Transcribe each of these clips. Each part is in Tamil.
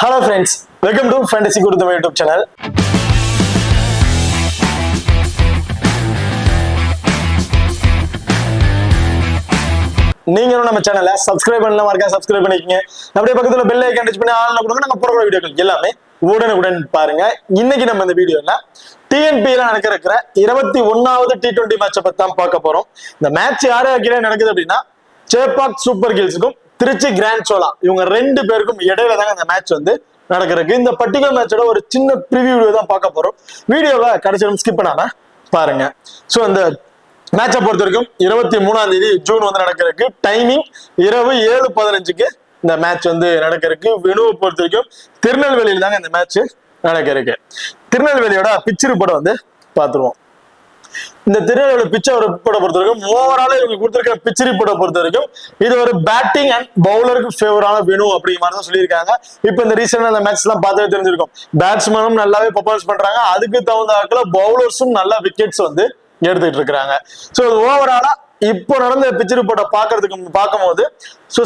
Hello friends, welcome to Fantasy Guru Tamil YouTube channel. நீங்க நம்ம சேனலை சப்ஸ்கிரைப் பண்ணலாம், மறக்காம சப்ஸ்கிரைப் பண்ணிக்கங்க. அப்படியே பக்கத்துல பெல் ஐகான் டச் பண்ணி ஆல்ல கொடுங்க. நம்ம போற வீடியோக்கள் எல்லாமே உடனுக்குடன் பாருங்க. இன்னைக்கு நம்ம இந்த வீடியோல டிஎன்பில நடக்கிற 21வது T20 மேட்சை பத்தி தான் பார்க்க போறோம். இந்த மேட்ச் யாரு அகில நடக்குது அப்படின்னா சேப்பாக் சூப்பர் கிங்ஸ்க்கும் திருச்சி கிராண்ட் சோலா இவங்க ரெண்டு பேருக்கும் இடையில தாங்க இந்த மேட்ச் வந்து நடக்கிறதுக்கு. இந்த பர்டிகுலர் மேட்சோட ஒரு சின்ன ப்ரிவியூ தான் பார்க்க போறோம். வீடியோவை கடைசியும் ஸ்கிப் பண்ணாம பாருங்க. ஸோ அந்த மேட்சை பொறுத்த வரைக்கும் 23ஆம் தேதி ஜூன் வந்து நடக்கிறதுக்கு. டைமிங் இரவு 7:15க்கு இந்த மேட்ச் வந்து நடக்கிறதுக்கு. வினுவை பொறுத்த வரைக்கும் திருநெல்வேலியில் தாங்க இந்த மேட்ச் நடக்கிறதுக்கு. திருநெல்வேலியோட பிச் ரிப்போர்ட்டை வந்து பார்த்துருவோம். இந்த திருநெல்வேலி பிச்சை ரிப்போர்ட்டை பொறுத்த வரைக்கும் ஓவரால இவங்க கொடுத்திருக்கிற பிச் ரிப்போர்ட்டை பொறுத்த வரைக்கும் இது ஒரு பேட்டிங் அண்ட் பவுலருக்கு ஃபேவரான வேணு அப்படிங்கிற மாதிரி தான் சொல்லியிருக்காங்க. இப்போ இந்த ரீசெண்டா அந்த மேட்ச் எல்லாம் பார்த்தாவே தெரிஞ்சிருக்கும். பேட்ஸ்மேனும் நல்லாவே பர்ஃபார்மன்ஸ் பண்றாங்க, அதுக்கு தகுந்த பவுலர்ஸும் நல்லா விக்கெட்ஸ் வந்து எடுத்துட்டு இருக்காங்க. ஸோ ஓவராலா இப்போ நடந்த பிச் ரிப்போர்ட்டை பார்க்கும்போது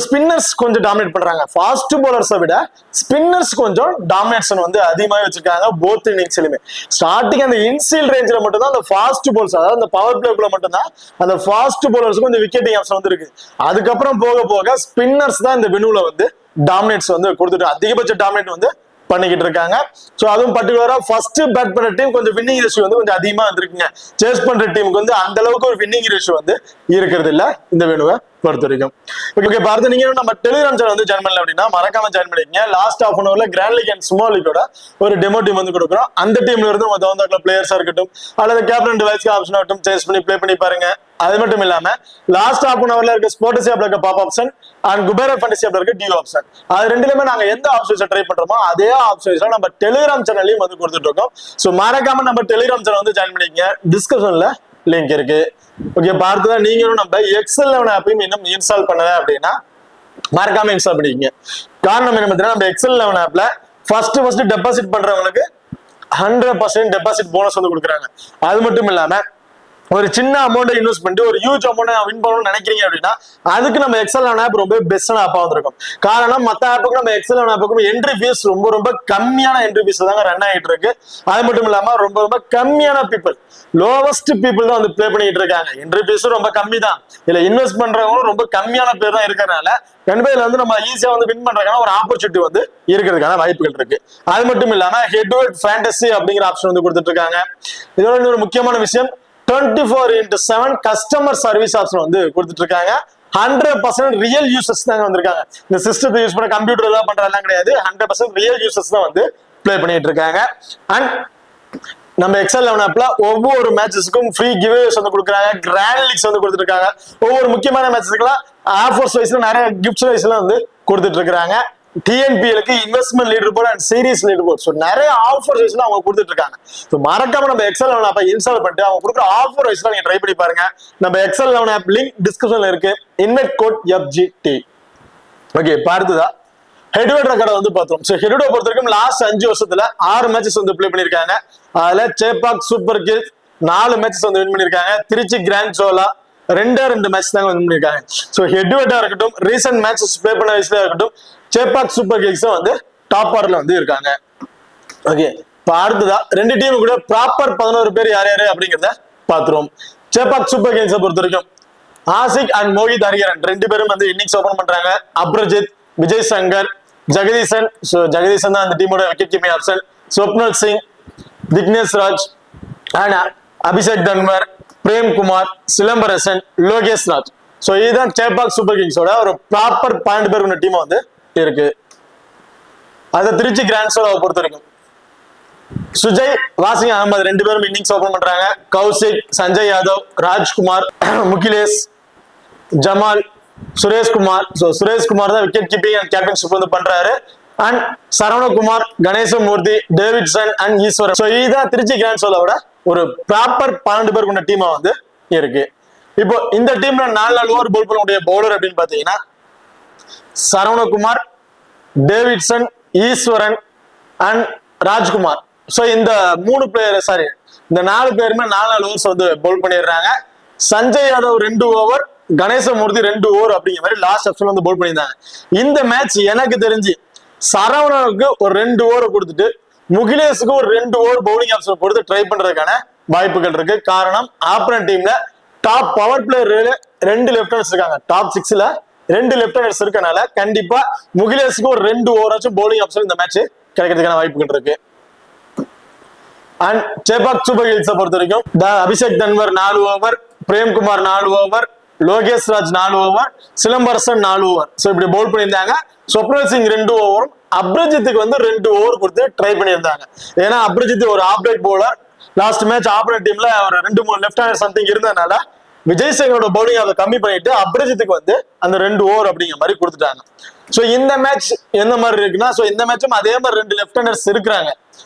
ஸ்பின்னர்ஸ் கொஞ்சம் டாமினேட் பண்றாங்க. ஃபாஸ்ட் பவுலர்ஸை விட ஸ்பின்னர்ஸ் கொஞ்சம் டாமினேஷன் வந்து அதிகமாக வச்சிருக்காங்க போத் இன்னிங்ஸ்லயுமே. ஸ்டார்டிங் அந்த இன்சீல் ரேஞ்சில் மட்டும் தான் அந்த ஃபாஸ்ட் பவுலர்ஸ், அதாவது அந்த பவர் பிளேக்குள்ள மட்டும் தான் அந்த ஃபாஸ்ட் பவுலர்ஸ்க்கு கொஞ்சம் விக்கெட்டிங் ஆப்ஷன் வந்து இருக்கு. அதுக்கப்புறம் போக போக ஸ்பின்னர்ஸ் தான் இந்த வினுல வந்து டாமினேட்ஸ் வந்து கொடுத்துட்டு அதிகபட்ச டாமினேட் வந்து பண்ணிக்கிட்டு இருக்காங்க. சோ அதுவும் பர்டிகுலரா ஃபர்ஸ்ட் பேட் பண்ற டீம் கொஞ்சம் வின்னிங் ரேஷியோ வந்து கொஞ்சம் அதிகமா வந்திருக்குங்க. சேஸ் பண்ற டீமுக்கு வந்து அந்த அளவுக்கு ஒரு வின்னிங் ரேஷியோ வந்து இருக்கிறது இல்ல இந்த வேணுவை பொறுத்த வரைக்கும். ஓகே, பார்த்து நீங்க நம்ம டெலிகிராம் சேனல் வந்து ஜாயின் பண்ணல அப்படின்னா மறக்காம ஜாயின் பண்ணிக்கங்க. லாஸ்ட் ஹாஃப் அன் ஹவர்ல கிராண்ட் லீக் அண்ட் ஸ்மால் லீக்கோட ஒரு டெமோ டீம் வந்து கொடுக்குறோம். அந்த டீம்ல இருந்து உங்க தகுந்த பிளேயர்ஸா இருக்கட்டும் அல்லது கேப்டன் டிவைஸ் ஆப்ஷன் ஆகட்டும் சேஸ் பண்ணி பிளே பண்ணி பாருங்க. அது மட்டும் இல்லாம லாஸ்ட் ஹாஃப் அன் ஹவர்ல இருக்க ஸ்போர்ட்ஸ் ஆப்ல இருக்க பாப் ஆப்ஷன் அண்ட் குபேர ஃபேண்டசி ஆப்ல இருக்க டியூ ஆப்ஷன், அது ரெண்டுலயுமே நாங்க எந்த ஆப்ஷன்ஸ் ட்ரை பண்றோமோ அதே ஆப்ஷன்ஸ் நம்ம டெலிகிராம் சேனல்லையும் வந்து கொடுத்துட்டு இருக்கோம். சோ மறக்காம நம்ம டெலிகிராம் சேனல் வந்து ஜாயின் பண்ணிக்கங்க. டிஸ்கிரிப்ஷன்ல லிங்க் இருக்கு. ஓகே, பார்த்துதான் நீங்களும் நம்ம எக்ஸல் 11 ஆப்பையும் இன்னும் இன்ஸ்டால் பண்ணல அப்படின்னா மறக்காம இன்ஸ்டால் பண்ணிக்கங்க. காரணம் என்ன பார்த்தீங்கன்னா நம்ம எக்ஸல் 11 ஆப்ல ஃபர்ஸ்ட் டெபாசிட் பண்றவங்களுக்கு 100% டெபாசிட் போனஸ் வந்து கொடுக்குறாங்க. அது மட்டும் இல்லாம ஒரு சின்ன அமௌண்ட் இன்வெஸ்ட் பண்ணிட்டு ஒரு ஹியூஜ் அமௌண்ட் வின் பண்ணணும்னு நினைக்கிறீங்க அப்படின்னா அதுக்கு நம்ம எக்ஸல் 11 ஆப் ரொம்ப பெஸ்டான ஆப்பா வந்திருக்கும். காரணம் மற்ற ஆப்புக்கு நம்ம எக்ஸல் 11 ஆப்புக்கும் என்ட்ரி ஃபீஸ் ரொம்ப கம்மியான என்ட்ரி ஃபீஸ் தாங்க ரன் ஆகிட்டு இருக்கு. அது மட்டும் இல்லாம ரொம்ப கம்மியான பீப்புள், லோவஸ்ட் பீப்புள் தான் வந்து பிளே பண்ணிட்டு இருக்காங்க. என்ட்ரி ஃபீஸும் ரொம்ப கம்மி தான். இதுல இன்வெஸ்ட் பண்றவங்களும் ரொம்ப கம்மியான பேர் தான் இருக்கிறதுனால கண்டிப்பா வந்து நம்ம ஈஸியா வந்து வின் பண்றதுக்கான ஒரு ஆப்பர்ச்சுனிட்டி வந்து இருக்கிறதுக்கான வாய்ப்புகள் இருக்கு. அது மட்டும் இல்லாம ஹெட் டு ஹெட் ஃபேண்டசி அப்படிங்கிற ஆப்ஷன் வந்து கொடுத்துட்டு இருக்காங்க. இதோட இன்னொரு முக்கியமான விஷயம் 24/7 கஸ்டமர் சர்வீஸ் ஆப்ஷன் வந்து கொடுத்துட்டு இருக்காங்க. 100% ரியல் யூசர்ஸ் தாங்க வந்திருக்காங்க. இந்த சிஸ்டத்தை யூஸ் பண்ண கம்ப்யூட்டர் எல்லாம் பண்றதெல்லாம் கிடையாது. 100% ரியல் யூசர்ஸ் தான் வந்து பிளே பண்ணிட்டு இருக்காங்க. அண்ட் நம்ம எக்ஸல் 11 ஆப்ல ஒவ்வொரு மேட்சஸ்க்கும் ஃப்ரீ கிவ்அவேஸ் வந்து கொடுக்குறாங்க. கிராண்ட் லீக்ஸ் வந்து கொடுத்துட்டு இருக்காங்க. ஒவ்வொரு முக்கியமான மேட்சஸ்க்குலாம் ஆஃபர்ஸ் வைஸ்ல நிறைய கிஃப்ட்ஸ் வைஸ்ல வந்து கொடுத்துட்டு இருக்காங்க. டிஎன்பிஎலுக்கு investment leader board and series leader board, so நிறைய ஆஃபர் வைஸ்ல அவங்க கொடுத்துட்டு இருக்காங்க. ஸோ மறக்காம நம்ம எக்ஸல் 11 ஆப்பை இன்ஸ்டால் பண்ணிட்டு அவங்க கொடுக்குற ஆஃபர் வைஸ்ல நீங்க ட்ரை பண்ணி பாருங்க. நம்ம எக்ஸல் 11 ஆப் லிங்க் டிஸ்கிரிப்ஷன்ல இருக்கு. Invite code FGT. ஓகே, பார்த்ததா ஹெட் டு ஹெட் ரெக்கார்டை வந்து பார்த்தோம். ஸோ ஹெட் டு ஹெட் பொறுத்த வரைக்கும் லாஸ்ட் 5 வருஷத்துல 6 மேட்சஸ் வந்து பிளே பண்ணிருக்காங்க. அதுல சேப்பாக் சூப்பர் கிங்ஸ் 4 மேட்சஸ் வந்து வின் பண்ணிருக்காங்க. திருச்சி கிராண்ட் சோலா 2 மேட்ச் தாங்க வின் பண்ணிருக்காங்க. ஸோ ஹெட் டு ஹெட்டா இருக்கட்டும், ரீசெண்ட் மேட்சஸ் பிளே பண்ண வயசுல இருக்கட்டும், சேப்பாக் சூப்பர் கிங்ஸ் வந்து டாப் ஆர்டர்ல வந்து இருக்காங்க. ஓகே, இப்போ அடுத்ததா 2 டீம் கூட ப்ராப்பர் 11 பேர் யார் யாரு அப்படிங்கிறத பார்த்துருவோம். சேப்பாக் சூப்பர் கிங்ஸை பொறுத்த வரைக்கும் ஆசிக் அண்ட் மோஹித் ஹரிஹரன் 2 பேரும் வந்து இன்னிங்ஸ் ஓபன் பண்றாங்க. அப்ரஜித், விஜய் சங்கர், ஜெகதீசன், ஜெகதீசன் தான் அந்த டீமோட wicket keeping option. Swapnil Singh, Dignesh Raj and Abhishek Tanwar, Premkumar, Silambarasan, Lokesh Raj. So இதுதான் சேப்பாக் சூப்பர் கிங்ஸோட ஒரு ப்ராப்பர் 12 பேர் கொண்ட டீம் வந்து இருக்கு. அது திருச்சி கிராண்ட் சோலாவை பொறுத்த வரைக்கும் சுஜய், வாசிங் அகமது 2 பேரும் இன்னிங்ஸ் ஓபன் பண்றாங்க. கௌசிக், சஞ்சய் யாதவ், ராஜ்குமார், முகிலேஷ், ஜமால், சுரேஷ்குமார். சுரேஷ்குமார் தான் விக்கெட் கீப்பிங் அண்ட் கேப்டன்ஷிப் வந்து பண்றாரு. And Saravanakumar, Ganesamoorthy, Davidson and Eswaran. So இதுதான் திருச்சி கிராண்ட் சோலாவோட ஒரு ப்ராப்பர் 12 பேர் கொண்ட டீமா வந்து இருக்கு. இப்போ இந்த டீம்ல 4 ஓவர் பவுல் பண்ணக்கூடிய பவுலர் அப்படின்னு பாத்தீங்கன்னா Saravanakumar, Davidson, Eswaran and Rajkumar. So இந்த 3 பிளேயர் இந்த 4 பேருமே 4 ஓவர்ஸ் வந்து பவுல் பண்ணிடுறாங்க. சஞ்சய் யாதவ் 2 ஓவர், கணேசமூர்த்தி 2 ஓவர் அப்படிங்கிற மாதிரி லாஸ்ட் ஆப்ஷன் வந்து பவுல் பண்ணியிருந்தாங்க. இந்த மேட்ச் எனக்கு தெரிஞ்சு சரவணனுக்கு ஒரு 2 ஓவர் கொடுத்துட்டு முகிலேஷுக்கு ஒரு 2 ஓவர் பவுலிங் ஆப்ஷன் கொடுத்து ட்ரை பண்றதுக்கான வாய்ப்புகள் இருக்கு. காரணம் ஆப்பனன்ட் டீம்ல top power player 2 left handers இருக்காங்க. டாப் 6ல 2 லெஃப்ட் ஹேண்டர்ஸ் இருக்கனால கண்டிப்பா முகிலேஷுக்கு ஒரு 2 ஓவராச்சும் பவுலிங் ஆப்ஷன் இந்த மேட்ச் கிடைக்கிறதுக்கான வாய்ப்புகள் இருக்கு. அண்ட் சேபாக் சூப்பர் கிங்ஸை பொறுத்த வரைக்கும் Abhishek Tanwar 4 over, Premkumar 4 over, Lokesh Raj 4 over, Silambarasan 4 over. So இப்படி பவுல் பண்ணியிருந்தாங்க. ஸ்வப்னல் சிங் 2 ஓவரும், அப்ரஜித்துக்கு வந்து 2 ஓவர் கொடுத்து ட்ரை பண்ணியிருந்தாங்க. ஏன்னா அப்ரஜித் ஒரு operate bowler. Last match operate டீம்ல ஒரு 2-3 லெஃப்ட் ஹேண்டர் சம்திங் இருந்ததுனால விஜய் சேகரோட பவுலிங் அதை கம்மி பண்ணிட்டு அப்ரஜித்துக்கு வந்து அந்த 2 ஓவர் அப்படிங்கிற மாதிரி கொடுத்துட்டாங்க. ஸோ இந்த மேட்ச் எந்த மாதிரி இருக்குன்னா, ஸோ இந்த மேட்சும் அதே மாதிரி 2 லெஃப்ட் ஹேண்டர்ஸ் இருக்கிறாங்க.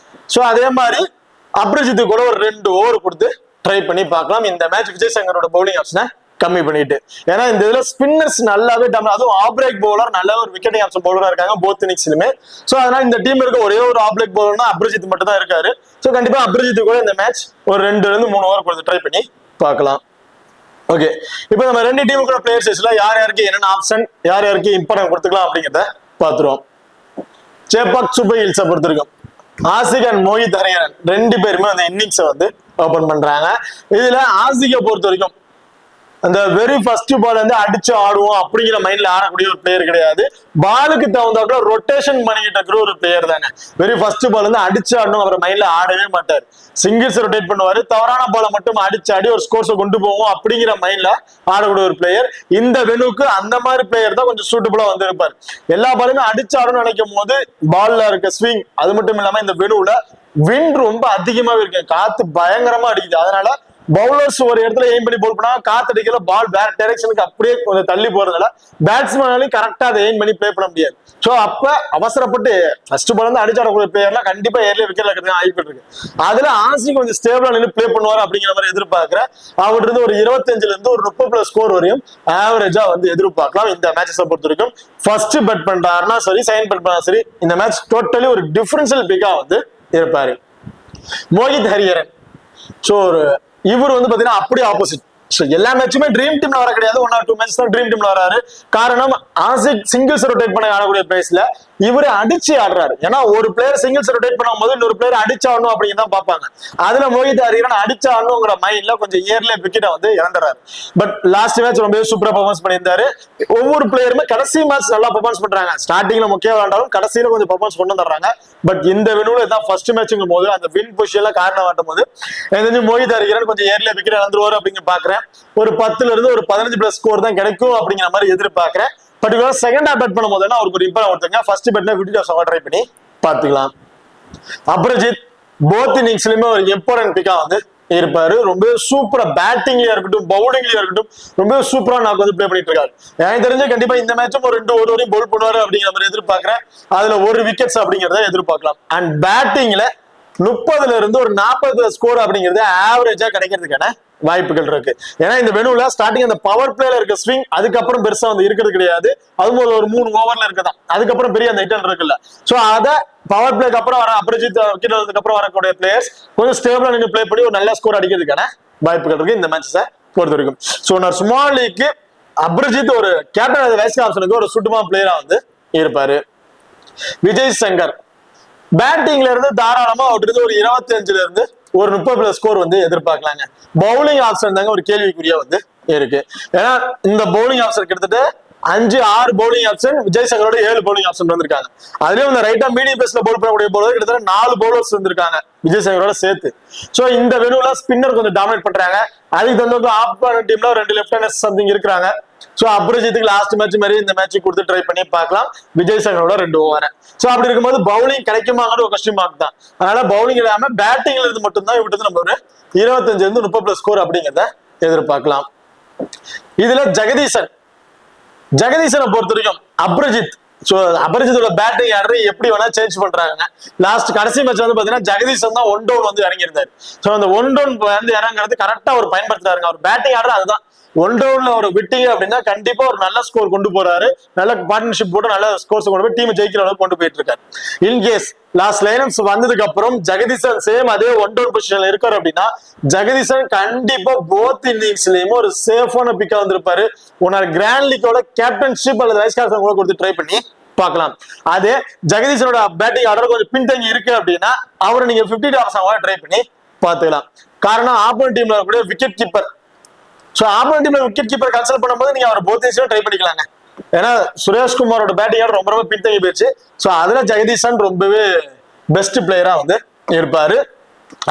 ஸோ அதே மாதிரி அப்ரஜித்து கூட ஒரு 2 ஓவர் கொடுத்து ட்ரை பண்ணி பார்க்கலாம். இந்த மேட்ச் விஜய் சங்கரோட பவுலிங் ஆப்ஷனை கம்மி பண்ணிட்டு, ஏன்னா இந்த இதுல ஸ்பின்னர்ஸ் நல்லாவே அதுவும் ஆப்ரேக் பவுலர் நல்ல ஒரு விக்கெட்டிங் ஆப்ஷன் பவுலரா இருக்காங்க போத் இன்னிங்ஸ்லுமே. ஸோ அதனால இந்த டீம் இருக்க ஒரே ஒரு ஆப்ரேக் பவுலர்னா அப்ரஜித் மட்டும் தான் இருக்காரு. ஸோ கண்டிப்பா அப்ரஜித்து கூட இந்த மேட்ச் ஒரு 2-3 ஓவர் கொடுத்து ட்ரை பண்ணி பார்க்கலாம். ஓகே, இப்போ நம்ம 2 டீமுக்குள்ள பிளேயர்ஸ்ல யார் யாருக்கு என்னென்ன ஆப்ஷன், யார் யாருக்கு இம்பார்ட்டன்ட் கொடுத்துக்கலாம் அப்படிங்கிறத பார்த்துருவோம். சேப்பாக் சூப்பர் கிங்ஸை பொறுத்திருக்கும் ஆசிக் அண்ட் மோஹித் ஹரியானன் 2 பேருமே அந்த இன்னிங்ஸை வந்து ஓபன் பண்றாங்க. இதுல ஆசிகை பொறுத்த வரைக்கும் அந்த வெரி ஃபர்ஸ்ட் பால் வந்து அடிச்சு ஆடுவோம் அப்படிங்கிற மைண்ட்ல ஆடக்கூடிய ஒரு பிளேயர் கிடையாது. பாலுக்கு தகுந்தாப்புல ரொட்டேஷன் பண்ணிக்கிட்டு இருக்கிற ஒரு பிளேயர் தானே. வெரி ஃபர்ஸ்ட் பால் வந்து அடிச்சு ஆடணும் அவர் மைண்ட்ல ஆடவே மாட்டார். சிங்கிள்ஸ் ரொட்டேட் பண்ணுவாரு, தவறான பாலை மட்டும் அடிச்சு ஆடி ஒரு ஸ்கோர்ஸை கொண்டு போவோம் அப்படிங்கிற மைண்ட்ல ஆடக்கூடிய ஒரு பிளேயர். இந்த வெனுக்கு அந்த மாதிரி பிளேயர் தான் கொஞ்சம் சூட்டபுளா வந்து இருப்பார். எல்லா பாலுமே அடிச்சு ஆடணும்னு நினைக்கும் போது பால்ல இருக்க ஸ்விங், அது மட்டும் இல்லாம இந்த வெனுல விண்ட் ரொம்ப அதிகமாவே இருக்கு, காத்து பயங்கரமா அடிக்குது. அதனால பவுலர்ஸ் ஒரு இடத்துல எய்ம் பண்ணி போல் பண்ணா காத்து அடிக்கல, பால் வேற டைரக்ஷனுக்கு அப்படியே கொஞ்சம் தள்ளி போறதுனால பேட்ஸ்மேனாலையும் கரெக்டா அதை எய்ம் பண்ணி பிளே பண்ண முடியாது. ஸோ அப்ப அவசரப்பட்டு ஃபர்ஸ்ட் பால் வந்து அடிச்சாடக்கூடிய பிளேயர்லாம் கண்டிப்பா ஏர்லயே விக்கெட் இருக்கிறது வாய்ப்பு இருக்கு. அதுல ஆசி கொஞ்சம் ஸ்டேபிளா நின்று பிளே பண்ணுவார் அப்படிங்கிற மாதிரி எதிர்பார்க்கிறேன். அவர்கிட்ட இருந்து ஒரு 25ல இருந்து ஒரு 30+ ஸ்கோர் வரையும் ஆவரேஜா வந்து எதிர்பார்க்கலாம். இந்த மேட்சஸை பொறுத்த வரைக்கும் ஃபர்ஸ்ட் பெட் பண்றாருன்னா சரி, செகண்ட் பெட் பண்ணா சரி, இந்த மேட்ச் டோட்டலி ஒரு டிஃபரன்ஷியல் பிக்கா வந்து இருப்பாரு. மோஹித் ஹரியானன் ஸோ இவர் வந்து பாத்தீங்கன்னா அப்படியே ஆப்போசிட். எல்லா மேட்சுமே ட்ரீம் டீம்ல வர கிடையாது, 1 or 2 மேட்ச் தான் ட்ரீம் டீம்ல வராரு. காரணம் ஆசிக் சிங்கிள்ஸ் ரொட்டேட் பண்ண ஆடக்கூடிய பிளேஸ்ல இவரு அடிச்சு ஆடுறாரு. ஏன்னா ஒரு பிளேயர் சிங்கிள்ஸ் ரொட்டேட் பண்ணும் போது இன்னொரு பிளேயர் அடிச்சு ஆடணும் அப்படின்னு தான் பார்ப்பாங்க. அதுல மோஹித் ஹரியானன் அடிச்சு ஆடணுங்கிற மைண்ட்ல கொஞ்சம் இயர்லயே விக்கெட்டை வந்து இழந்துறாரு. பட் லாஸ்ட் மேட்ச் ரொம்ப சூப்பரா பெர்ஃபார்மன்ஸ் பண்ணியிருந்தாரு. ஒவ்வொரு பிளேயருமே கடைசி மேட்ச் நல்லா பெர்ஃபார்மன்ஸ் பண்றாங்க. ஸ்டார்டிங்ல முக்கியம் விளையாண்டாலும் கடைசியில கொஞ்சம் பெர்ஃபார்மன்ஸ் கொண்டு வந்துடுறாங்க. பட் இந்த வினுல இதான் ஃபர்ஸ்ட் மேட்சுங்கும் போது அந்த வின் பொசிஷன்ல காரணம் வாட்டும் போது எனக்கு மோஹித் ஹரியானன் கொஞ்சம் இயர்லயே விக்கெட் இழந்துருவாரு அப்படிங்க பாக்குறேன். ஒரு 10ல இருந்து ஒரு 15+ ஸ்கோர் தான் கிடைக்கும் அப்படிங்கிற மாதிரி எதிர்பார்க்கிறேன். பர்டிகுலர் செகண்ட் பெட் பண்ணும் போது அவருக்கு ஒரு இம்பார்ட் கொடுத்துங்க. ஃபர்ஸ்ட் பெட்ல விக்கெட் ட்ரை பண்ணி பார்த்துக்கலாம். அப்ரஜித் போத் இன்னிங்ஸ்லயுமே ஒரு இம்பார்ட்டன்ட் பிக்கா வந்து இருப்பாரு. ரொம்ப சூப்பரா பேட்டிங்லயா இருக்கட்டும், பவுலிங்லயா இருக்கட்டும், ரொம்ப சூப்பரா நான் வந்து பிளே பண்ணிட்டு இருக்காரு. எனக்கு தெரிஞ்சு கண்டிப்பா இந்த மேட்சும் ஒரு 2 ஓவர் வரையும் பவுல் பண்ணுவாரு அப்படிங்கிற மாதிரி எதிர்பார்க்கிறேன். அதுல ஒரு விக்கெட்ஸ் அப்படிங்கிறத எதிர்பார்க்கலாம். அண்ட் பேட்டிங்ல 30ல இருந்து ஒரு 40 ஸ்கோர் அப்படிங்கிறது ஆவரேஜா கிடைக்கிறதுக்கான வாய்ப்புகள் இருக்கு. ஏன்னா இந்த வெனுல ஸ்டார்டிங் அந்த பவர் பிளேல இருக்க ஸ்விங் அதுக்கப்புறம் பெருசா வந்து இருக்கிறது கிடையாது. அது ஒரு 3 ஓவர்ல இருக்கதான், அதுக்கப்புறம் பெரிய அந்த ஹிட் இருக்குல்ல. சோ அத பவர் பிளேக்கு அப்புறம் வர அப்ரஜித் விக்கெட் வந்ததுக்கு அப்புறம் வரக்கூடிய பிளேயர்ஸ் கொஞ்சம் ஸ்டேபிளா நின்று பிளே பண்ணி ஒரு நல்ல ஸ்கோர் அடிக்கிறதுக்கான வாய்ப்புகள் இருக்கு இந்த மேட்சஸை பொறுத்த வரைக்கும். சோ நான் ஸ்மால் லீக்கு அப்ரஜித் ஒரு கேப்டன் வைஸ் ஆப்ஷனுக்கு ஒரு சுட்டுமா பிளேயரா வந்து இருப்பாரு. விஜய் சங்கர் பேட்டிங்ல இருந்து தாராளமா அவர்கிட்ட ஒரு 25ல இருந்து ஒரு 30+ ஸ்கோர் வந்து எதிர்பார்க்கலாங்க. பவுலிங் ஆப்ஷன் தாங்க ஒரு கேள்விக்குறியா வந்து இருக்கு. ஏன்னா இந்த பவுலிங் ஆப்ஷன் கிட்டத்தட்ட 5-6 பவுலிங் ஆப்ஷன், விஜய் சங்கரோட 7 பவுலிங் ஆப்ஷன் வந்திருக்காங்க. அதுலயும் இந்த ரைட்டா மீடியம் பேஸ்ல பவுல் பண்ணக்கூடிய பவுலர் கிட்டத்தட்ட 4 பவுலர்ஸ் வந்திருக்காங்க விஜய் சங்கரோட சேர்த்து. சோ இந்த வெனுல ஸ்பின்னர் கொஞ்சம் டாமினேட் பண்றாங்க. அதுக்கு தகுந்த ஆப்போனன்ட் டீம்ல 2 லெஃப்ட் ஹேண்டர்ஸ் சம்திங் இருக்கிறாங்க. சோ அப்ரஜித்துக்கு லாஸ்ட் மேட்ச் மாதிரி இந்த மேட்ச் கொடுத்து ட்ரை பண்ணி பார்க்கலாம். விஜய் சங்கரோட 2 ஓவர். சோ அப்படி இருக்கும்போது பவுலிங் கிடைக்குமாங்கிற ஒரு கொஸ்டின் மார்க் தான். அதனால பவுலிங் இல்லாம பேட்டிங்ல இருந்து மட்டும் தான் விட்டு நம்ம ஒரு 25ல இருந்து 30+ ஸ்கோர் அப்படிங்கிறத எதிர்பார்க்கலாம். இதுல ஜெகதீசனை பொறுத்த வரைக்கும் அப்ரஜித் அபரிஜித்தோட பேட்டிங் ஆர்டர் எப்படி வேணா சேஞ்ச் பண்றாங்க. லாஸ்ட் கடைசி மேட்ச் வந்து பாத்தீங்கன்னா ஜெகதீசன் தான் 1 டவுன் வந்து இறங்கியிருந்தாரு. சோ அந்த 1 டவுன் வந்து இறங்குறது கரெக்டா அவர் பயன்படுத்துறாருங்க. அவர் பேட்டிங் ஆர்டர் அதுதான். 1 டவுன்ல ஒரு விட்டீங்க அப்படின்னா கண்டிப்பா ஒரு நல்ல ஸ்கோர் கொண்டு போறாரு. நல்ல பார்ட்னர்ஷிப் போட்டு நல்ல ஸ்கோர்ஸ் கொண்டு போய் டீம் ஜெயிக்கிற அளவுக்கு கொண்டு போயிட்டு இருக்காரு. இன்கேஸ் லாஸ்ட் லைனப்ஸ் வந்ததுக்கு அப்புறம் ஜெகதீசன் சேம் அதே 1 டவுன் பொசிஷன்ல இருக்காரு அப்படின்னா ஜெகதீசன் கண்டிப்பா போத் இன்னிங்ஸ்லயும் ஒரு சேஃபான பிக்கா வந்திருப்பாரு. உன்னால கிராண்ட் லீக்கோட கேப்டன்ஷிப் அல்லது வைஸ் கேப்டன் கூட கொடுத்து ட்ரை பண்ணி பார்க்கலாம். அதே ஜெகதீசனோட பேட்டிங் ஆர்டர் கொஞ்சம் பின்தங்கி இருக்கு அப்படின்னா அவரை நீங்க 50 டாலர்ஸ் ட்ரை பண்ணி பார்த்துக்கலாம். காரணம் ஆப்போனன்ட் டீம்ல இருக்கக்கூடிய விக்கெட் கீப்பர். ஸோ ஆப்போனன்ட் டீம்ல விக்கெட் கீப்பர் கன்சல்ட் பண்ணும்போது நீங்க அவர் போத் ட்ரை பண்ணிக்கலாங்க. ஏன்னா சுரேஷ்குமாரோட பேட்டிங் ஆர்டர் ரொம்ப பின்தங்கி போயிடுச்சு. ஸோ அதுல ஜெகதீசன் ரொம்பவே பெஸ்ட் பிளேயரா வந்து இருப்பாரு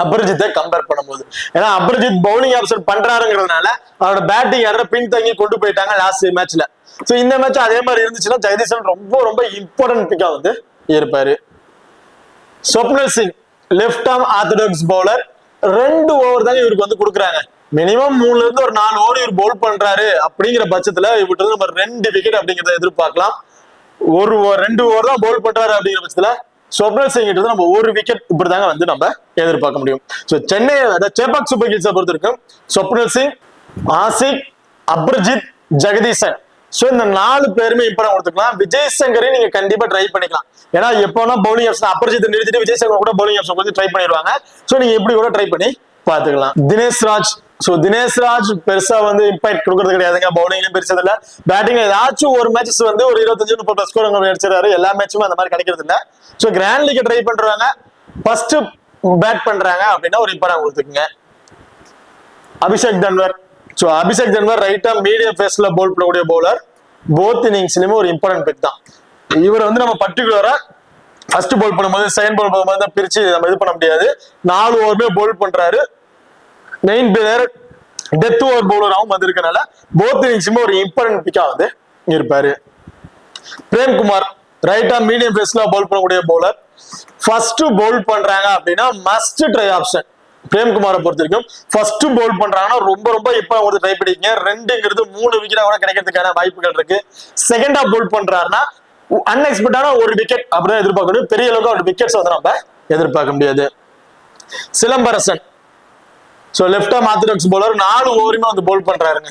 அபர்ஜித்தை கம்பேர் பண்ணும்போது. ஏன்னா அபர்ஜித் பவுலிங் ஆப்ஷன் பண்றாருங்கிறதுனால அவரோட பேட்டிங் ஆர்டர் பின்தங்கி கொண்டு போயிட்டாங்க லாஸ்ட் மேட்ச்ல. சோ இந்த மேட்ச் அதே மாதிரி இருந்துச்சுன்னா ஜெகதீசன் ரொம்ப இம்பார்ட்டன்ட் பிக்கா வந்து இருப்பாரு. Swapnil Singh left arm orthodox bowler. 2 over தாங்க இவருக்கு வந்து கொடுக்குறாங்க. மினிமம் 3ல இருந்து ஒரு 4 ஓவர் இவர் பவுல் பண்றாரு அப்படிங்கிற பட்சத்துல இவர்கிட்ட நம்ம 2 விக்கெட் அப்படிங்கிறத எதிர்பார்க்கலாம். 2 ஓவர் தான் பவுல் பண்றாரு அப்படிங்கிற பட்சத்துல ஸ்வப்னல் சிங் கிட்ட நம்ம 1 விக்கெட் இப்படிதாங்க வந்து நம்ம எதிர்பார்க்க முடியும். ஸோ சென்னை சேப்பாக் சூப்பர் கிங்ஸை பொறுத்த வரைக்கும் ஸ்வப்னல் சிங், ஆசிக், அபர்ஜித், ஜெகதீசன். சோ இந்த 4 பேருமே இம்பார்ட்டன் கொடுத்துக்கலாம். விஜய் சங்கரையும் நீங்க கண்டிப்பா ட்ரை பண்ணிக்கலாம். ஏன்னா எப்போனா பவுலிங் ஆப்ஷன் அபர்ஜித் நிறுத்திட்டு விஜய் சங்கர் கூட பவுலிங் ஆப்ஷன் வந்து ட்ரை பண்ணிடுவாங்க. சோ நீங்க இப்படி கூட ட்ரை பண்ணி பாத்துக்கலாம். தினேஷ் ராஜ். சோ தினேஷ் ராஜ் பெருசா வந்து இம்பாக்ட் கொடுக்கறது கிடையாதுங்க. பவுலிங்லயும் பெருசா இல்ல, பேட்டிங் ஏதாச்சும் ஒரு மேட்சஸ் வந்து ஒரு 25-30 ஸ்கோர் அடிச்சிருக்காரு. எல்லா மேட்சுமே அந்த மாதிரி கிடைக்கிறது இல்ல. சோ கிராண்ட் லீக் ட்ரை பண்றாங்க, ஃபர்ஸ்ட் பேட் பண்றாங்க அப்படின்னா ஒரு இம்பார்ட்டன் கொடுத்துக்குங்க. அபிஷேக் தன்வர். சோ அபிஷேக் தன்வர் ரைட்டா மீடியம் பேஸ்ல பவுல் பண்ணக்கூடிய பவுலர். போத் இன்னிங்ஸ்லயுமே ஒரு இம்பார்ட்டன்ட் பிக் தான். இவர் வந்து நம்ம பர்டிகுலரா ஃபர்ஸ்ட் பவுல் பண்ணும்போது செகண்ட் பவுல் பண்ணும்போது தான் பிரிச்சு நம்ம இது பண்ண முடியாது. 4 ஓவருமே பவுல் பண்றாரு. மெயின் பிளேயர் டெத் ஓவர் பவுலராகவும் வந்திருக்கனால போத் இன்னிங்ஸுமே ஒரு இம்பார்ட்டன்ட் பிக்கா வந்து இருப்பாரு. பிரேம்குமார் ரைட்டா மீடியம் பேஸ்ல பவுல் பண்ணக்கூடிய பவுலர். ஃபர்ஸ்ட் பவுல் பண்றாங்க அப்படின்னா மஸ்ட் ட்ரை ஆப்ஷன். பிரேம்குமாரை பொறுத்த வரைக்கும் ஃபர்ஸ்ட் பவுல் பண்றாங்கன்னா ரொம்ப இப்ப ஒரு ட்ரை பண்ணிக்கங்க. 2ங்கிறது 3 விக்கெட் கூட கிடைக்கிறதுக்கான வாய்ப்புகள் இருக்கு. செகண்டா பவுல் பண்றாருன்னா அன்எக்ஸ்பெக்டான 1 விக்கெட் அப்படிதான் எதிர்பார்க்கணும். பெரிய அளவுக்கு அவருடைய விக்கெட்ஸ் வந்து நம்ம எதிர்பார்க்க முடியாது. Silambarasan. So left arm orthodox bowler. 4 ஓவருமே வந்து பவுல் பண்றாருங்க.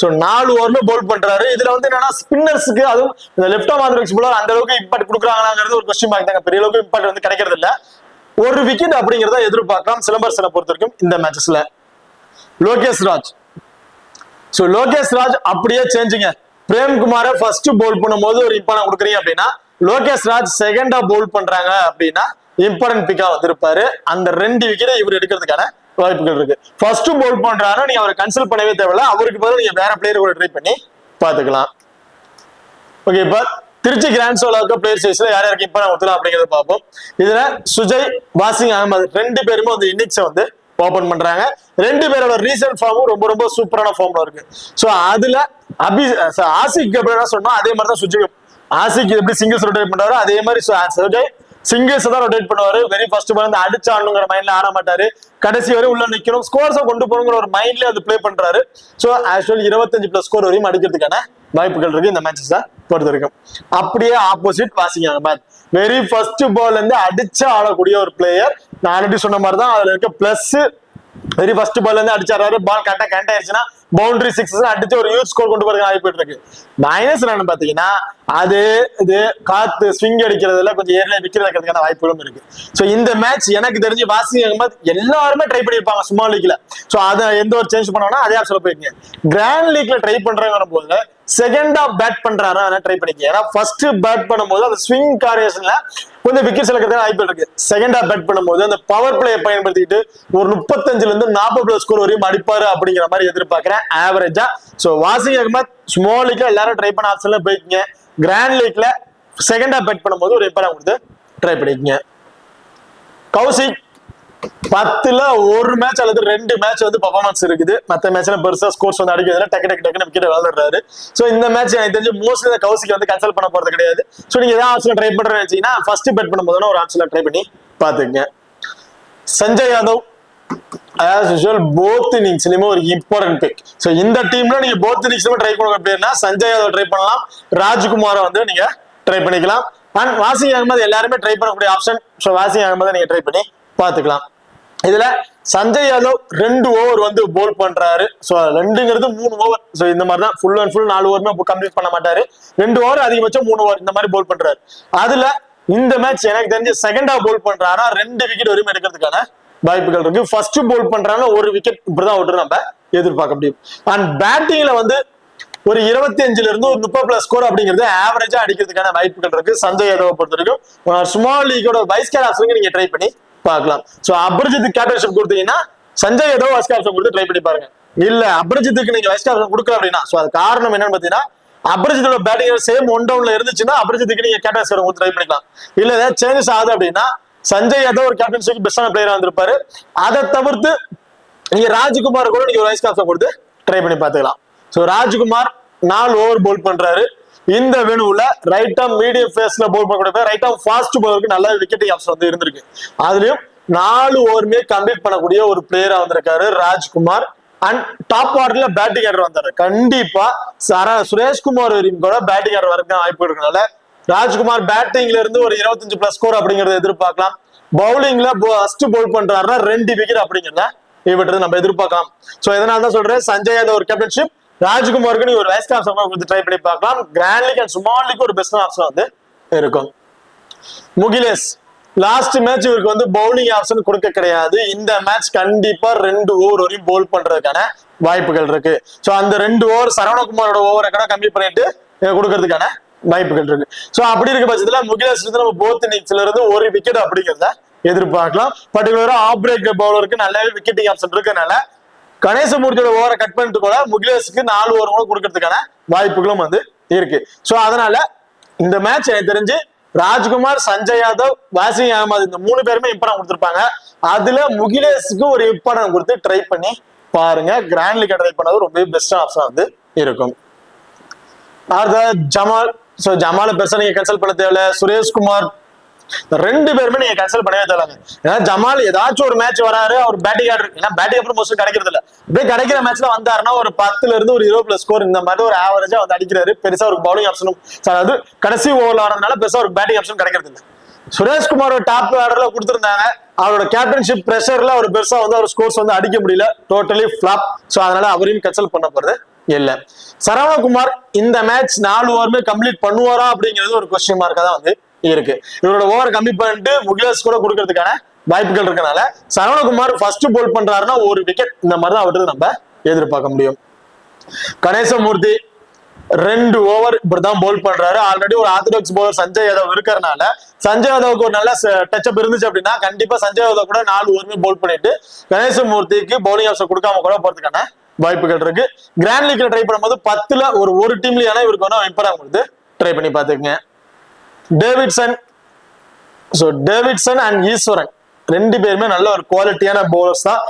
சோ 4 ஓவருமே பவுல் பண்றாரு. இதுல வந்து என்னன்னா ஸ்பின்னர்ஸ்க்கு அதுவும் இந்த லெஃப்ட் ஆர்ம் ஆர்த்தடாக்ஸ் பவுலர் அந்த அளவுக்கு இம்பாக்ட் கொடுக்குறாங்களாங்கிறது ஒரு கொஸ்டின் மார்க் தாங்க. பெரிய அளவுக்கு இம்பாக்ட் வந்து கிடைக்கிறது இல்ல. 1 விக்கெட் அப்படிங்கிறத எதிர்பார்க்கலாம் சிலம்பரசனை பொறுத்த வரைக்கும் இந்த மேட்சஸ்ல. லோகேஷ் ராஜ். சோ லோகேஷ் ராஜ் அப்படியே சேஞ்சுங்க. பிரேம்குமாரை ஃபர்ஸ்ட் பவுல் பண்ணும்போது ஒரு இம்பார்ட்டன் கொடுக்குறீங்க அப்படின்னா லோகேஷ் ராஜ் செகண்டா பவுல் பண்றாங்க அப்படின்னா இம்பார்ட்டன்ட் பிக்கா வந்திருப்பாரு. அந்த 2 விக்கெட்டை இவர் எடுக்கிறதுக்கான வாய்ப்புகள் இருக்கு. ஃபர்ஸ்ட் பவுல் பண்றாரு, நீங்க அவரை கன்சல்ட் பண்ணவே தேவையில்ல. அவருக்கு பதில் நீங்க வேற பிளேயர் கூட ட்ரை பண்ணி பாத்துக்கலாம். ஓகே, இப்ப திருச்சி கிராண்ட் சோலாவுக்கு பிளேயர் சைஸ்ல யாருக்கு இம்பார்ட்டன் கொடுக்கலாம் அப்படிங்கறத பார்ப்போம். இதுல சுஜய், வாசிங் அகமது 2 பேருமே வந்து இன்னிங்ஸை வந்து ஓபன் பண்றாங்க. 2 பேரோட ரீசன்ட் ஃபார்மும் ரொம்ப சூப்பரான ஃபார்ம்ல இருக்கு. சோ அதுல ஆசிக் எப்படி சொன்னா அதே மாதிரி தான் சுஜயும். ஆசிக் எப்படி சிங்கிள்ஸ் ரொட்டேட் பண்றாரு அதே மாதிரி சுஜய் சிங்கிள்ஸ் தான் ரொட்டேட் பண்ணுவாரு. வெரி ஃபர்ஸ்ட் பால் வந்து அடிச்சாடணுங்கிற மைண்ட்ல ஆட மாட்டாரு. கடைசி வரை உள்ள நிக்கணும், ஸ்கோர்ஸை கொண்டு போகணுங்கிற ஒரு மைண்ட்ல அது பிளே பண்றாரு. சோ ஆக்சுவலி 25+ ஸ்கோர் வரையும் அடிக்கிறதுக்கான வாய்ப்புகள் இருக்கு இந்த மேட்சஸ் பொறுத்த வரைக்கும். அப்படியே ஆப்போசிட் வாசிங் அகமது வெரி ஃபர்ஸ்ட் பால் இருந்து அடிச்சு ஆடக்கூடிய ஒரு பிளேயர். நான் ஆல்ரெடி சொன்ன மாதிரி தான் அதுல இருக்க பிளஸ். வெரி ஃபர்ஸ்ட் பால் இருந்து அடிச்சாரு, பால் கரெக்டா கனெக்ட் ஆயிடுச்சுன்னா பவுண்டரி 6 அடிச்சு ஒரு ஹியூஜ் ஸ்கோர் கொண்டு போறதுக்கு வாய்ப்பு இருக்கு. மைனஸ் என்னன்னு பாத்தீங்கன்னா அது இது காத்து ஸ்விங் அடிக்கிறதுல கொஞ்சம் ஏர்ல விக்கெட் வைக்கிறதுக்கான வாய்ப்புகளும் இருக்கு. சோ இந்த மேட்ச் எனக்கு தெரிஞ்சு வாசிங் அகமது எல்லாருமே ட்ரை பண்ணிருப்பாங்க ஸ்மால் லீக்ல. சோ அதை எந்த ஒரு சேஞ்ச் பண்ணோம்னா அதே ஆப்ஷன்ல போயிருக்கீங்க. கிராண்ட் லீக்ல ட்ரை பண்றாங்க போது செகண்டா பேட் பண்றாரு ட்ரை பண்ணிக்க. ஏன்னா ஃபர்ஸ்ட் பேட் பண்ணும்போது அந்த ஸ்விங் காரியேஷன்ல கொஞ்சம் விக்கெட்ஸ் இழக்கிறதுக்கு வாய்ப்பு இருக்கு. செகண்டா பேட் பண்ணும்போது அந்த பவர் பிளே பயன்படுத்திட்டு ஒரு 35ல இருந்து 40+ ஸ்கோர் வரையும் அடிப்பாரு அப்படிங்கிற மாதிரி எதிர்பார்க்கிறேன் ஆவரேஜா. சோ வாசிங் அகமது ஸ்மால் லீக்ல எல்லாரும் ட்ரை பண்ண ஆப்ஷன்ல போய்க்குங்க. கிராண்ட் லீக்ல செகண்டா பேட் பண்ணும்போது ஒரு இம்பார்ட்டன் கொடுத்து ட்ரை பண்ணிக்கங்க. கௌசிக் 10ல 1 மேட்ச் அல்லது 2 மேட்ச் வந்து பர்ஃபார்மன்ஸ் இருக்குது. மற்ற மேட்ச்ல பெருசா ஸ்கோர்ஸ் வந்து அடிக்கிறதுல டக்குன்னு விக்கெட் விளையாடுறாரு. சோ இந்த மேட்ச் எனக்கு தெரிஞ்சு மோஸ்ட்லி இந்த கௌசிக் வந்து கன்சல்ட் பண்ண போறது கிடையாது. சோ நீங்க ஏதாவது ஆப்ஷன் ட்ரை பண்றேன்னு வச்சீங்கன்னா ஃபர்ஸ்ட் பேட் பண்ணும்போது ஒரு ஆப்ஷன்ல ட்ரை பண்ணி பாத்துக்கங்க. Sanjay Yadav as usual both இன்னிங்ஸ்லயுமே ஒரு இம்பார்ட்டன்ட் பிக். சோ இந்த டீம்ல நீங்க போத் இன்னிங்ஸ்லயுமே ட்ரை பண்ணணும் அப்படின்னா சஞ்சய் யாதவ் ட்ரை பண்ணலாம், ராஜ்குமாரை வந்து நீங்க ட்ரை பண்ணிக்கலாம். அண்ட் வாசிங் அகமது எல்லாருமே ட்ரை பண்ணக்கூடிய ஆப்ஷன். சோ வாசிங் அகமதை நீங்க ட்ரை பண்ணி பாத்துக்கலாம். இதுல சஞ்சய் யாதவ் 2 ஓவர் வந்து போல் பண்றாரு. So 2ங்கிறது 3 over. சோ இந்த மாதிரி தான் ஃபுல் அண்ட் ஃபுல் 4 ஓவருமே கம்ப்ளீட் பண்ண மாட்டாரு. 2 ஓவர் அதிகபட்சம் 3 ஓவர் இந்த மாதிரி போல் பண்றாரு. அதுல இந்த மேட்ச் எனக்கு தெரிஞ்சு செகண்டா போல் பண்றாரா 2 விக்கெட் வரையும் எடுக்கிறதுக்கான வாய்ப்புகள் இருக்கு. ஃபர்ஸ்ட் போல் பண்றாங்க 1 விக்கெட் இப்படிதான் விட்டு நம்ம எதிர்பார்க்க முடியும். அண்ட் பேட்டிங்ல வந்து ஒரு 25ல இருந்து ஒரு 30+ ஸ்கோர் அப்படிங்கிறது ஆவரேஜா அடிக்கிறதுக்கான வாய்ப்புகள் இருக்கு சஞ்சய் யாதவ் பொறுத்த வரைக்கும். ஸ்மால் லீகோட வைஸ் கேப்டன்ஸுக்கு நீங்க ட்ரை பண்ணி பார்க்கலாம். சோ அபர்ஜித் கேப்டன்ஷிப் கொடுத்தீங்கன்னா சஞ்சய் யாதவ் வைஸ் கேப்டன் கொடுத்து ட்ரை பண்ணி பாருங்க. இல்ல அபர்ஜித்துக்கு நீங்க வைஸ் கேப்டன் கொடுக்கல அப்படின்னா சோ அது காரணம் என்னன்னு பாத்தீங்கன்னா அபர்ஜித்தோட பேட்டிங் சேம் 1 டவுன்ல இருந்துச்சுன்னா அபர்ஜித்துக்கு நீங்க கேப்டன்ஷிப் கொடுத்து ட்ரை பண்ணிக்கலாம். இல்ல ஏதாவது சேஞ்சஸ் ஆகுது அப்படின்னா சஞ்சய் யாதவ் ஒரு கேப்டன்ஷிப் பெஸ்டான பிளேயரா வந்திருப்பாரு. அதை தவிர்த்து நீங்க ராஜ்குமார் கூட நீங்க ஒரு வைஸ் கேப்டன் கொடுத்து ட்ரை பண்ணி பாத்துக்கலாம். சோ ராஜ்குமார் 4 ஓவர் போல் பண்றாரு. இந்த வெனுவுல ரைட்டா மீடியம் ஃபேஸ்ல போல் பண்ணக்கூடிய ரைட்டா ஃபாஸ்ட் பவுலருக்கு நல்ல விக்கெட்டிங் ஆப்ஷன் வந்து இருந்திருக்கு. அதுலயும் 4 ஓவருமே கம்ப்ளீட் பண்ணக்கூடிய ஒரு பிளேயரா வந்திருக்காரு ராஜ்குமார். அண்ட் டாப் ஆர்டர்ல பேட்டிங் ஆர்டர் வந்தாரு. கண்டிப்பா சுரேஷ்குமார் வரையும் கூட பேட்டிங் ஆர்டர் வரைக்கும் வாய்ப்பு இருக்கனால ராஜ்குமார் பேட்டிங்ல இருந்து ஒரு 25+ ஸ்கோர் அப்படிங்கறத எதிர்பார்க்கலாம். பவுலிங்ல ஃபர்ஸ்ட் போல் பண்றாருன்னா 2 விக்கெட் அப்படிங்கிறத இவற்றை நம்ம எதிர்பார்க்கலாம். சோ இதனால தான் சொல்றேன் சஞ்சய் யாதவ் ஒரு கேப்டன்ஷிப், ராஜ்குமாருக்கு நீ ஒரு வைஸ் கேப்டன் கொடுத்து ட்ரை பண்ணி பார்க்கலாம். Grand league and small league ஒரு பெஸ்ட் ஆப்ஷன் வந்து இருக்கும். முகிலேஷ் லாஸ்ட் மேட்ச் இவருக்கு வந்து பவுலிங் ஆப்ஷன் கொடுக்க கிடையாது. இந்த மேட்ச் கண்டிப்பா 2 ஓவர் வரையும் போல் பண்றதுக்கான வாய்ப்புகள் இருக்கு. சோ அந்த 2 ஓவர் சரவணகுமாரோட ஓவரை கூட கம்மி பண்ணிட்டு கொடுக்கறதுக்கான வாய்ப்புகள் இருக்கு. சோ அப்படி இருக்க பட்சத்துல முகிலேஷ் வந்து நம்ம போத் இன்னிங்ஸ்ல இருந்து ஒரு விக்கெட் அப்படிங்கிறத எதிர்பார்க்கலாம். பர்டிகுலரா ஆஃப் பிரேக் பவுலருக்கு நல்ல விக்கெட்டிங் ஆப்ஷன் இருக்கனால கணேசமூர்த்தியோட ஓவரை கட் பண்ணிட்டு கூட முகிலேஷுக்கு 4 ஓவர் கூட கொடுக்கறதுக்கான வாய்ப்புகளும் வந்து இருக்கு. சோ அதனால இந்த மேட்ச் எனக்கு தெரிஞ்சு ராஜ்குமார், சஞ்சய் யாதவ், வாசிம் அகமது இந்த 3 பேருமே இம்பார்ட்டன் கொடுத்திருப்பாங்க. அதுல முகிலேஷுக்கு ஒரு இம்பார்ட்டன் கொடுத்து ட்ரை பண்ணி பாருங்க. கிராண்ட் லீக் ட்ரை பண்ணது ரொம்ப பெஸ்ட் ஆப்ஷன் வந்து இருக்கும். ஜமால், சோ ஜமால பெருசா நீங்க கேன்சல் பண்ண தேவையில்ல. சுரேஷ்குமார் 2 பேருமே நீங்க கேன்சல் பண்ணவே தேவையில்ல. ஏன்னா ஜமால் ஏதாச்சும் ஒரு மேட்ச் வராரு, அவர் பேட்டிங் ஆர்டர், ஏன்னா பேட்டிங் அப்புறம் மோஸ்ட் கிடைக்கிறது இல்ல. அப்படியே கிடைக்கிற மேட்ச்ல வந்தாருன்னா ஒரு 10ல இருந்து ஒரு 20+ ஸ்கோர் இந்த மாதிரி ஒரு ஆவரேஜா வந்து அடிக்கிறாரு. பெருசா ஒரு பவுலிங் ஆப்ஷனும் அதாவது கடைசி ஓவர்ல வரதுனால பெருசா ஒரு பேட்டிங் ஆப்ஷன் கிடைக்கிறது இல்லை. சுரேஷ்குமார் ஒரு டாப் ஆர்டர்ல கொடுத்திருந்தாங்க. அவரோட கேப்டன்ஷிப் பிரஷர்ல அவர் பெருசா வந்து அவர் ஸ்கோர்ஸ் வந்து அடிக்க முடியல. Totally flop. சோ அதனால அவரையும் கேன்சல் பண்ண போறது இல்ல. சரவணகுமார் இந்த மேட்ச் 4 ஓவருமே கம்ப்ளீட் பண்ணுவாரா அப்படிங்கிறது ஒரு கொஸ்டின் மார்க்கா தான் வந்து இருக்கு. இவரோட ஓவர் கம்ப்ளீட் பண்ணிட்டு முகிலேஷ் கூட கொடுக்கறதுக்கான வாய்ப்புகள் இருக்கனால சரவணகுமார் ஃபர்ஸ்ட் போல் பண்றாருன்னா ஒரு விக்கெட் இந்த மாதிரி தான் அவருக்கு நம்ம எதிர்பார்க்க முடியும். கணேசமூர்த்தி 2 ஓவர் இப்படிதான் போல் பண்றாரு. ஆல்ரெடி ஒரு ஆர்த்தடாக்ஸ் பவுலர் சஞ்சய் யாதவ் இருக்கிறனால சஞ்சய் யாதவுக்கு ஒரு நல்ல டச்சப் இருந்துச்சு அப்படின்னா கண்டிப்பா சஞ்சய் யாதவ் கூட 4 ஓவருமே போல் பண்ணிட்டு கணேசமூர்த்திக்கு பவுலிங் ஆப்ஷன் கொடுக்காம கூட போறதுக்கான வாய்ப்புகள் இருக்கு. கிராண்ட் லீக்ல ட்ரை பண்ணும்போது 10ல ஒரு டீம்ல இவருக்கு வேணா இம்பார்ட்டன் கொடுத்து ட்ரை பண்ணி பாத்துக்கங்க. டேவிட்சன், சோ டேவிட்சன் அண்ட் ஈஸ்வரன் 2 பேருமே நல்ல ஒரு குவாலிட்டியான பவுலர்ஸ் தான்.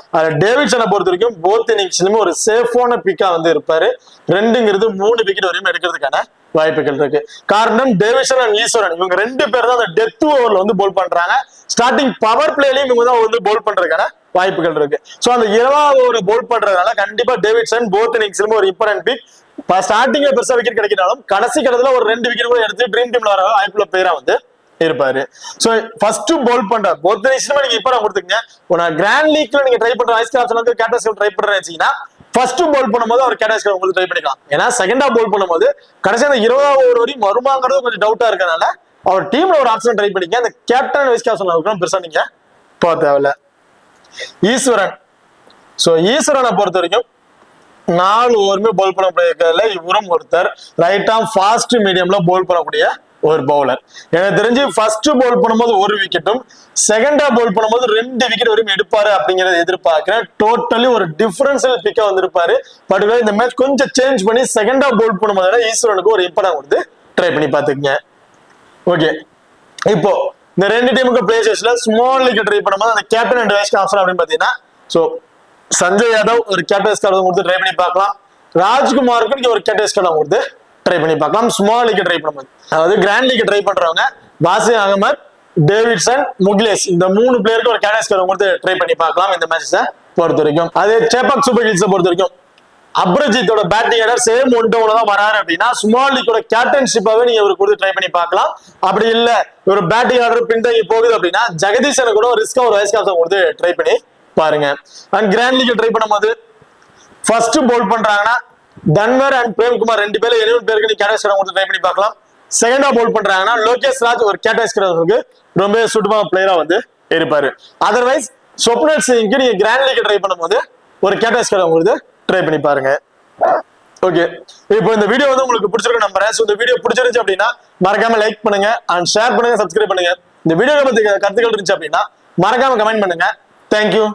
டேவிட்சனை பொறுத்த வரைக்கும் போத் இன்னிங்ஸ்லயுமே ஒரு சேஃபான பிக்கா வந்து இருப்பாரு. 2ங்கிறது 3 விக்கெட் வரையும் எடுக்கிறதுக்கான வாய்ப்புகள் இருக்கு. காரணம் டேவிட்சன் அண்ட் ஈஸ்வரன் இவங்க 2 பேர் தான் அந்த டெத் ஓவர்ல வந்து போல் பண்றாங்க. ஸ்டார்டிங் பவர் பிளேலயும் இவங்க தான் வந்து போல் பண்றதுக்கான வாய்ப்புகள் இருக்கு. சோ அந்த 20வது ஓவர் போல் பண்றதுனால கண்டிப்பா டேவிட்சன் போத் இன்னிங்ஸ்லயும் ஒரு இம்பார்ட்டன்ட் பிக். ஸ்டார்டிங்ல பெருசா விக்கெட் கிடைக்கிறாலும் கடைசி கட்டத்துல ஒரு 2 விக்கெட் கூட எடுத்து ட்ரீம் டீம்ல வர வாய்ப்புள்ள பிளேயரா வந்து இருப்பாரு. சோ ஃபர்ஸ்ட் போல் பண்ற போத் இன்னிங்ஸ்லயுமே நீங்க இம்பார்ட்டன் கொடுத்துங்க. கிராண்ட் லீக்ல நீங்க ட்ரை பண்ற வைஸ் கேப்டன் வந்து கேப்டன்ஷிப் ட்ரை பண்றீங்கன்னா ஃபர்ஸ்ட் போல் பண்ணும்போது அவர் கேப்டன்ஷிப் உங்களுக்கு ட்ரை பண்ணிக்கலாம். ஏன்னா செகண்டா போல் பண்ணும்போது கடைசி அந்த 20வது ஓவர் வரையும் வருமாங்கிறது கொஞ்சம் டவுட்டா இருக்கனால அவர் டீம்ல ஒரு ஆப்ஷன் ட்ரை பண்ணிக்க. அந்த கேப்டன் வைஸ் கேப்டன் பெருசா நீங்க போக தேவையில்ல. ஈஸ்வரன், சோ ஈஸ்வரனை பொறுத்த வரைக்கும் 4 ஓவருமே போல் பண்ண இவரும் ஒருத்தர் ரைட் ஆம் ஃபாஸ்ட் மீடியம்ல போல் பண்ணக்கூடிய ஒரு பவுலர். எனக்கு தெரிஞ்சு ஃபர்ஸ்ட் போல் பண்ணும்போது ஒரு விக்கெட்டும் செகண்டா போல் பண்ணும்போது 2 விக்கெட் வரையும் எடுப்பாரு அப்படிங்கறத எதிர்பார்க்கிறேன். டோட்டலி ஒரு டிஃபரன்ஷியல் பிக்கா வந்திருப்பாரு. பர்டிகுலர் இந்த மேட்ச் கொஞ்சம் சேஞ்ச் பண்ணி செகண்டா போல் பண்ணும்போது ஈஸ்வரனுக்கு ஒரு இம்பார்ட்டன் கொடுத்து ட்ரை பண்ணி பாத்துக்கங்க. ஓகே, இப்போ இந்த 2 டீமுக்கு பிளேயர்ஸ்ல ஸ்மால் லீக் ட்ரை பண்ணும்போது அந்த கேப்டன் அண்ட் வைஸ் கேப்டன் அப்படின்னு பாத்தீங்கன்னா சோ சஞ்சய் யாதவ் ஒரு கேப்டன் கொடுத்து ட்ரை பண்ணி பார்க்கலாம். ராஜ்குமாருக்கு நீங்க ஒரு கேப்டன் கொடுத்து ட்ரை பண்ணி பார்க்கலாம். ஸ்மால் லீக் ட்ரை பண்ணும்போது அதாவது கிராண்ட் லீக் ட்ரை பண்றவங்க வாசிம் அகமது, டேவிட்சன், முகிலேஷ் இந்த 3 பிளேயருக்கு ஒரு கேப்டன் கொடுத்து ட்ரை பண்ணி பார்க்கலாம் இந்த மேட்சை பொறுத்த வரைக்கும். அதே சேப்பாக் சூப்பர் கிங்ஸை பொறுத்த வரைக்கும் அபர்ஜித்தோட பேட்டிங் ஆர்டர் சேம் 1 டவுன்ல தான் வராரு அப்படின்னா ஸ்மால் லீக்கோட கேப்டன்ஷிப்பாவே நீங்க இவருக்கு கொடுத்து ட்ரை பண்ணி பார்க்கலாம். அப்படி இல்ல ஒரு பேட்டிங் ஆர்டர் பின்தங்கி போகுது அப்படின்னா ஜெகதீஷனை கூட ரிஸ்கா ஒரு வைஸ் கேப்டன் கொடுத்து ட்ரை பண்ணி பாருங்க. அண்ட் கிராண்ட் லீக் ட்ரை பண்ணும்போது ஃபர்ஸ்ட் போல் பண்றாங்கன்னா தன்வர் அண்ட் பிரேம்குமார் 2 பேர்ல 7 பேருக்கு நீ கேப்டன் கொடுத்து ட்ரை பண்ணி பார்க்கலாம். செகண்டா போல் பண்றாங்கன்னா லோகேஷ் ராஜ் ஒரு கேப்டன்ஸ்க்கு ரொம்ப சூட்டபிளான பிளேயரா வந்து இருப்பாரு. அதர்வைஸ் ஸ்வப்னல் சிங்க்கு நீங்க கிராண்ட் லீக் ட்ரை பண்ணும்போது ஒரு கேப்டன்ஸ்க்கு கொடுத்து ட்ரை பண்ணி பாருங்க. ஓகே, இப்போ இந்த வீடியோ வந்து உங்களுக்கு பிடிச்சிருக்க நம்புறேன். இந்த வீடியோ பிடிச்சிருந்துச்சு அப்படின்னா மறக்காம லைக் பண்ணுங்க அண்ட் ஷேர் பண்ணுங்க, சப்ஸ்கிரைப் பண்ணுங்க. இந்த வீடியோ பத்தி கருத்துக்கள் இருந்துச்சு அப்படின்னா மறக்காம கமெண்ட் பண்ணுங்க. தேங்க்யூ.